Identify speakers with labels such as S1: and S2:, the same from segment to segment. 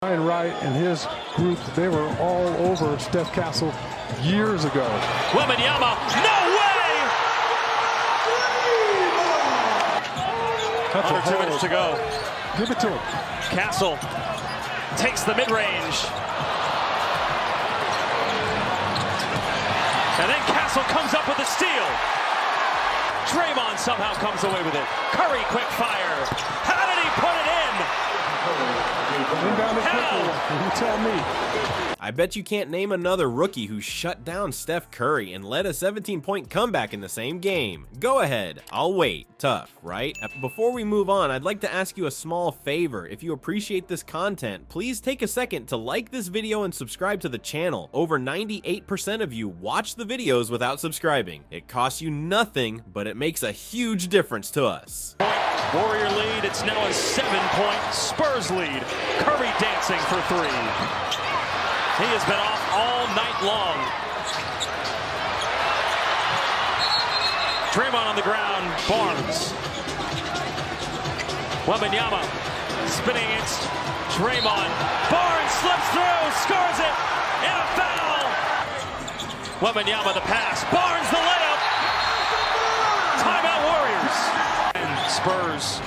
S1: Ryan Wright and his group, they were all over Steph Castle years ago.
S2: Wembanyama, no way! Under 2 minutes to go.
S1: Give it to him.
S2: Castle takes the mid-range. And then Castle comes up with a steal. Draymond somehow comes away with it. Curry, quick fire. How did he put it in?
S1: How? You tell me.
S3: I bet you can't name another rookie who shut down Steph Curry and led a 17-point comeback in the same game. Go ahead, I'll wait. Tough, right? Before we move on, I'd like to ask you a small favor. If you appreciate this content, please take a second to like this video and subscribe to the channel. Over 98% of you watch the videos without subscribing. It costs you nothing, but it makes a huge difference to us.
S2: Warrior lead, it's now a 7-point Spurs lead. Curry dancing for 3. He has been off all night long. Draymond on the ground, Barnes. Wembanyama spinning against Draymond. Barnes slips through, scores it, and a foul. Wembanyama the pass, Barnes the layup. Timeout Warriors. And Spurs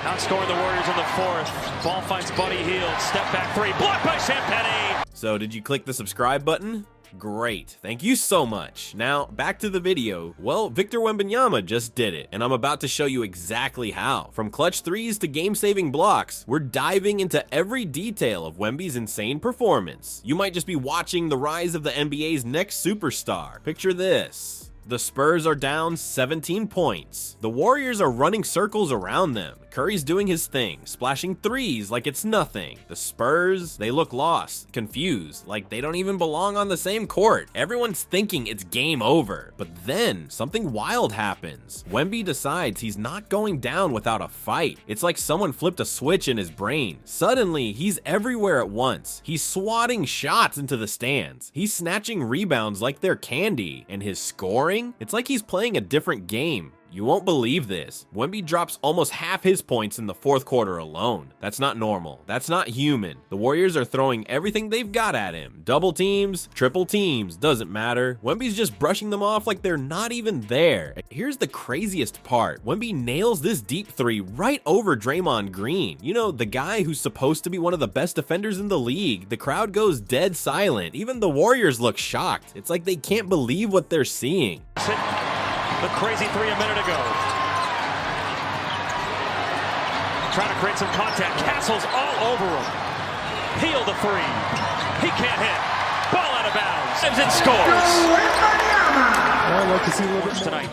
S2: outscoring the Warriors in the 4th. Ball finds Buddy Hield, step back 3, blocked by Champagnie.
S3: So did you click the subscribe button? Great, thank you so much. Now, back to the video. Well, Victor Wembanyama just did it, and I'm about to show you exactly how. From clutch threes to game-saving blocks, we're diving into every detail of Wemby's insane performance. You might just be watching the rise of the NBA's next superstar. Picture this. The Spurs are down 17 points. The Warriors are running circles around them. Curry's doing his thing, splashing threes like it's nothing. The Spurs, they look lost, confused, like they don't even belong on the same court. Everyone's thinking it's game over. But then, something wild happens. Wemby decides he's not going down without a fight. It's like someone flipped a switch in his brain. Suddenly, he's everywhere at once. He's swatting shots into the stands. He's snatching rebounds like they're candy. And his scoring? It's like he's playing a different game. You won't believe this. Wemby drops almost half his points in the 4th quarter alone. That's not normal. That's not human. The Warriors are throwing everything they've got at him. Double teams, triple teams, doesn't matter. Wemby's just brushing them off like they're not even there. Here's the craziest part. Wemby nails this deep 3 right over Draymond Green. You know, the guy who's supposed to be one of the best defenders in the league. The crowd goes dead silent. Even the Warriors look shocked. It's like they can't believe what they're seeing.
S2: The crazy 3 a minute ago. Trying to create some contact. Castle's all over him. Hield the 3. He can't hit. Ball out of bounds. And scores.
S1: I'd like to see a little bit
S2: tonight.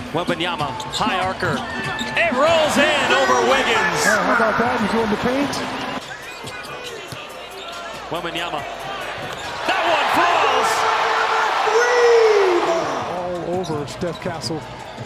S2: Wembanyama, high archer. It rolls in over Wiggins.
S1: How about that? You go in the paint.
S2: Wembanyama. That one falls.
S1: Over Steph Castle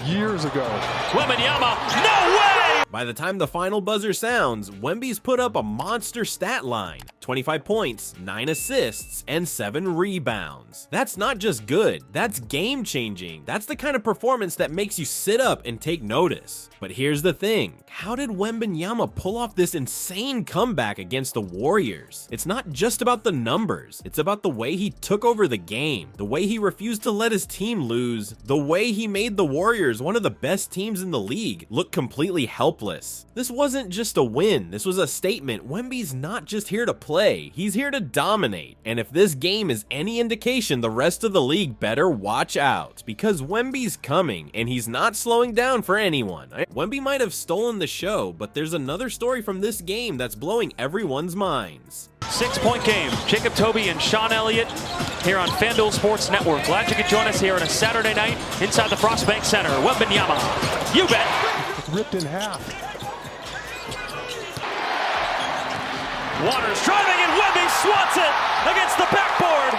S1: years ago.
S2: Wembanyama, no way!
S3: By the time the final buzzer sounds, Wemby's put up a monster stat line. 25 points, 9 assists, and 7 rebounds. That's not just good, that's game-changing. That's the kind of performance that makes you sit up and take notice. But here's the thing, how did Wembanyama pull off this insane comeback against the Warriors? It's not just about the numbers, it's about the way he took over the game, the way he refused to let his team lose, the way he made the Warriors, one of the best teams in the league, look completely helpless. This wasn't just a win, this was a statement. Wemby's not just here to play, he's here to dominate. And if this game is any indication, the rest of the league better watch out, because Wemby's coming, and he's not slowing down for anyone. Wemby might have stolen the show, but there's another story from this game that's blowing everyone's minds.
S2: 6-point game. Jacob Toby and Sean Elliott here on FanDuel Sports Network. Glad you could join us here on a Saturday night inside the Frostbank Center. Wembanyama, you bet.
S1: It's ripped in half.
S2: Waters driving and Wemby swats it against the backboard.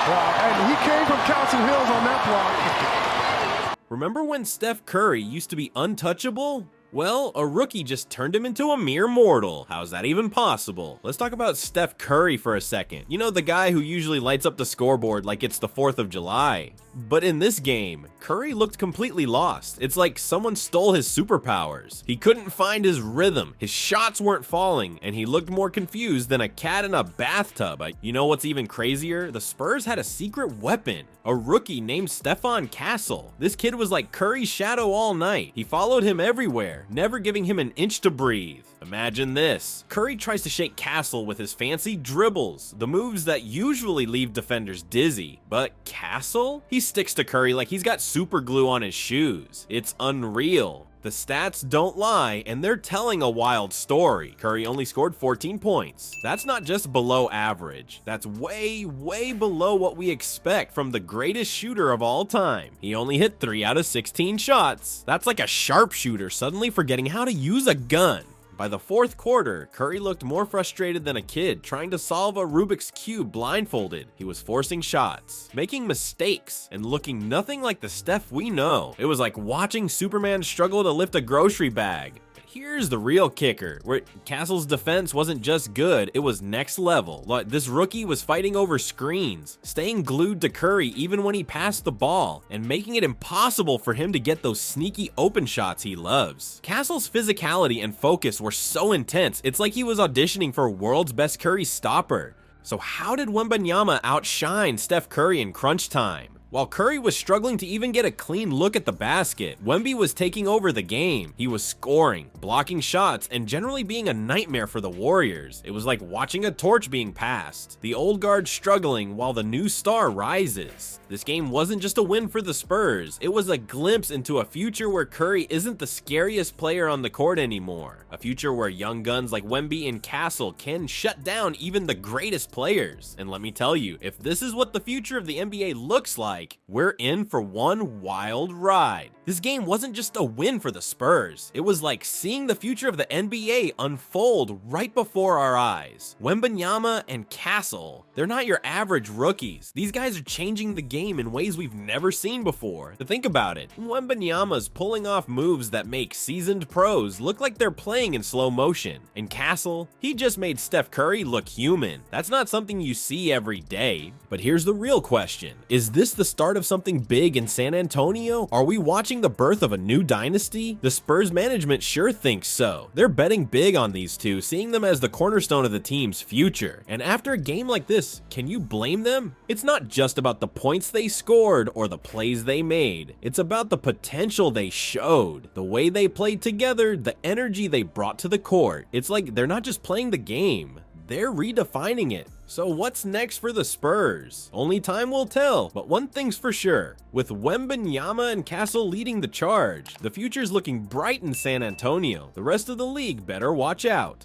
S1: Wow, and he came from Council Hills on that block.
S3: Remember when Steph Curry used to be untouchable? Well, a rookie just turned him into a mere mortal. How's that even possible? Let's talk about Steph Curry for a second. You know, the guy who usually lights up the scoreboard like it's the 4th of July. But in this game, Curry looked completely lost. It's like someone stole his superpowers. He couldn't find his rhythm, his shots weren't falling, and he looked more confused than a cat in a bathtub. You know what's even crazier? The Spurs had a secret weapon, a rookie named Stephon Castle. This kid was like Curry's shadow all night. He followed him everywhere, never giving him an inch to breathe. Imagine this. Curry tries to shake Castle with his fancy dribbles, the moves that usually leave defenders dizzy. But Castle? He sticks to Curry like he's got super glue on his shoes. It's unreal. The stats don't lie, and they're telling a wild story. Curry only scored 14 points. That's not just below average. That's way, way below what we expect from the greatest shooter of all time. He only hit 3 out of 16 shots. That's like a sharpshooter suddenly forgetting how to use a gun. By the 4th quarter, Curry looked more frustrated than a kid trying to solve a Rubik's Cube blindfolded. He was forcing shots, making mistakes, and looking nothing like the Steph we know. It was like watching Superman struggle to lift a grocery bag. Here's the real kicker, where Castle's defense wasn't just good, it was next level. Like, this rookie was fighting over screens, staying glued to Curry even when he passed the ball, and making it impossible for him to get those sneaky open shots he loves. Castle's physicality and focus were so intense, it's like he was auditioning for world's best Curry stopper. So how did Wembanyama outshine Steph Curry in crunch time? While Curry was struggling to even get a clean look at the basket, Wemby was taking over the game. He was scoring, blocking shots, and generally being a nightmare for the Warriors. It was like watching a torch being passed. The old guard struggling while the new star rises. This game wasn't just a win for the Spurs, it was a glimpse into a future where Curry isn't the scariest player on the court anymore. A future where young guns like Wemby and Castle can shut down even the greatest players. And let me tell you, if this is what the future of the NBA looks like, we're in for one wild ride. This game wasn't just a win for the Spurs, it was like seeing the future of the NBA unfold right before our eyes. Wembanyama and Castle, they're not your average rookies. These guys are changing the game in ways we've never seen before. To think about it, Wembanyama's pulling off moves that make seasoned pros look like they're playing in slow motion. And Castle, he just made Steph Curry look human. That's not something you see every day. But here's the real question. Is this the start of something big in San Antonio? Are we watching the birth of a new dynasty? The Spurs management sure thinks so. They're betting big on these two, seeing them as the cornerstone of the team's future. And after a game like this, can you blame them? It's not just about the points they scored or the plays they made. It's about the potential they showed, the way they played together, the energy they brought to the court. It's like they're not just playing the game, they're redefining it. So what's next for the Spurs? Only time will tell, but one thing's for sure. With Wembanyama and Castle leading the charge, the future's looking bright in San Antonio. The rest of the league better watch out.